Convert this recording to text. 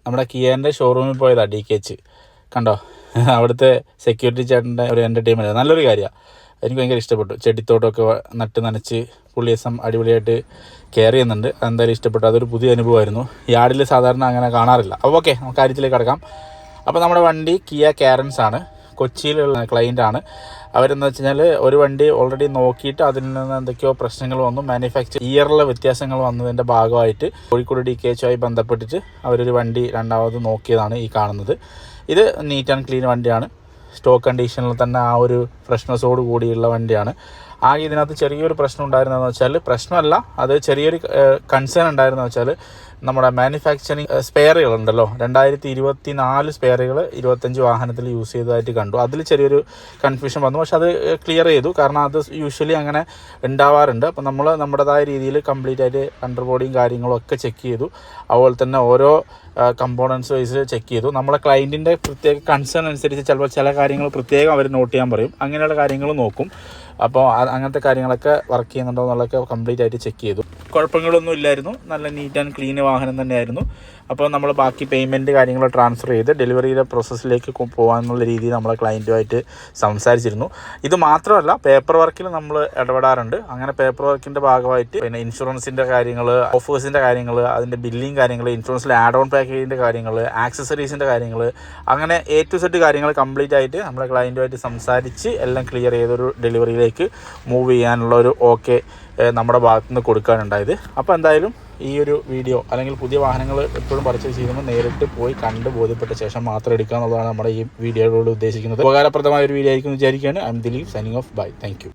നമ്മുടെ കിയേൻ്റെ ഷോറൂമിൽ പോയതാണ് DKH. കണ്ടോ, അവിടുത്തെ സെക്യൂരിറ്റി ചേട്ടൻ്റെ ഒരു എൻ്റർടൈൻമെൻറ്റ് നല്ലൊരു കാര്യമാണ്. എനിക്ക് ഭയങ്കര ഇഷ്ടപ്പെട്ടു. ചെടിത്തോട്ടമൊക്കെ നട്ട് നനച്ച് പുള്ളിയസം അടിപൊളിയായിട്ട് കെയർ ചെയ്യുന്നുണ്ട്. അതെന്തായാലും ഇഷ്ടപ്പെട്ടു. അതൊരു പുതിയ അനുഭവമായിരുന്നു. യാർഡിൽ സാധാരണ അങ്ങനെ കാണാറില്ല. അപ്പോൾ ഓക്കെ, നമുക്ക് കാര്യത്തിലേക്ക് കിടക്കാം. അപ്പോൾ നമ്മുടെ വണ്ടി കിയ കാരൻസ് ആണ്. കൊച്ചിയിലുള്ള ക്ലയൻ്റാണ്. അവരെന്ന് വെച്ച് കഴിഞ്ഞാൽ ഒരു വണ്ടി ഓൾറെഡി നോക്കിയിട്ട് അതിൽ നിന്ന് എന്തൊക്കെയോ പ്രശ്നങ്ങൾ വന്നു, മാനുഫാക്ചർ ഇയറിലെ വ്യത്യാസങ്ങൾ വന്നതിൻ്റെ ഭാഗമായിട്ട് കോഴിക്കോട് DKH ബന്ധപ്പെട്ടിട്ട് അവരൊരു വണ്ടി രണ്ടാമത് നോക്കിയതാണ് ഈ കാണുന്നത്. ഇത് നീറ്റ് ആൻഡ് ക്ലീൻ വണ്ടിയാണ്. സ്റ്റോക്ക് കണ്ടീഷനിൽ തന്നെ ആ ഒരു ഫ്രഷ്നെസ്സോട് കൂടിയുള്ള വണ്ടിയാണ്. ആകെ ഇതിനകത്ത് ചെറിയൊരു പ്രശ്നം ഉണ്ടായിരുന്നതെന്ന് വെച്ചാൽ, പ്രശ്നമല്ല, അത് ചെറിയൊരു കൺസേൺ ഉണ്ടായിരുന്നെന്ന് വെച്ചാൽ, നമ്മുടെ മാനുഫാക്ചറിങ് സ്പെയറുകളുണ്ടല്ലോ, 2024 സ്പെയറുകൾ 25 വാഹനത്തിൽ യൂസ് ചെയ്തതായിട്ട് കണ്ടു. അതിൽ ചെറിയൊരു കൺഫ്യൂഷൻ വന്നു. പക്ഷെ അത് ക്ലിയർ ചെയ്തു. കാരണം അത് യൂഷ്വലി അങ്ങനെ ഉണ്ടാവാറുണ്ട്. അപ്പോൾ നമ്മൾ നമ്മുടേതായ രീതിയിൽ കംപ്ലീറ്റ് ആയിട്ട് അണ്ടർബോഡിയും കാര്യങ്ങളും ഒക്കെ ചെക്ക് ചെയ്തു. അതുപോലെ തന്നെ ഓരോ കമ്പോണൻസ് വൈസ് ചെക്ക് ചെയ്തു. നമ്മളെ ക്ലയൻറ്റിൻ്റെ പ്രത്യേക കൺസേൺ അനുസരിച്ച് ചിലപ്പോൾ ചില കാര്യങ്ങൾ പ്രത്യേകം അവർ നോട്ട് ചെയ്യാൻ പറയും. അങ്ങനെയുള്ള കാര്യങ്ങൾ നോക്കും. അപ്പോൾ അങ്ങനത്തെ കാര്യങ്ങളൊക്കെ വർക്ക് ചെയ്യുന്നുണ്ടോ എന്നുള്ളതൊക്കെ കംപ്ലീറ്റ് ആയിട്ട് ചെക്ക് ചെയ്തു. കുഴപ്പങ്ങളൊന്നും ഇല്ലായിരുന്നു. നല്ല നീറ്റ് ആൻഡ് ക്ലീൻ വാഹനം തന്നെയായിരുന്നു. അപ്പോൾ നമ്മൾ ബാക്കി പേയ്മെൻറ്റ് കാര്യങ്ങൾ ട്രാൻസ്ഫർ ചെയ്ത് ഡെലിവറിയുടെ പ്രോസസ്സിലേക്ക് പോകാമെന്നുള്ള രീതിയിൽ നമ്മളെ ക്ലയൻറ്റുമായിട്ട് സംസാരിച്ചിരുന്നു. ഇത് മാത്രമല്ല, പേപ്പർ വർക്കിൽ നമ്മൾ ഇടപെടാറുണ്ട്. അങ്ങനെ പേപ്പർ വർക്കിൻ്റെ ഭാഗമായിട്ട് പിന്നെ ഇൻഷുറൻസിൻ്റെ കാര്യങ്ങൾ, ഓഫേഴ്സിൻ്റെ കാര്യങ്ങൾ, അതിൻ്റെ ബില്ലിങ് കാര്യങ്ങൾ, ഇൻഷുറൻസിൽ ആഡ് ഓൺ പാക്കേജിൻ്റെ കാര്യങ്ങൾ, ആക്സസറീസിൻ്റെ കാര്യങ്ങൾ, അങ്ങനെ A to Z കാര്യങ്ങൾ കംപ്ലീറ്റ് ആയിട്ട് നമ്മളെ ക്ലയൻറ്റുമായിട്ട് സംസാരിച്ച് എല്ലാം ക്ലിയർ ചെയ്തൊരു ഡെലിവറിയിലേക്ക് മൂവ് ചെയ്യാനുള്ള ഒരു ഓക്കെ നമ്മുടെ ഭാഗത്തു നിന്ന് കൊടുക്കാനുണ്ടായത്. അപ്പോൾ എന്തായാലും ഈ ഒരു വീഡിയോ അല്ലെങ്കിൽ പുതിയ വാഹനങ്ങൾ എപ്പോഴും പർച്ചേസ് ചെയ്യുമ്പോൾ നേരിട്ട് പോയി കണ്ട് ബോധ്യപ്പെട്ട ശേഷം മാത്രം എടുക്കുക എന്നുള്ളതാണ് നമ്മുടെ ഈ വീഡിയോയിലൂടെ ഉദ്ദേശിക്കുന്നത്. ഉപകാരപ്രദമായ ഒരു വീഡിയോ ആയിരിക്കും എന്ന് വിചാരിക്കുകയാണ്. I'm Dileep, signing off. Bye. Thank U.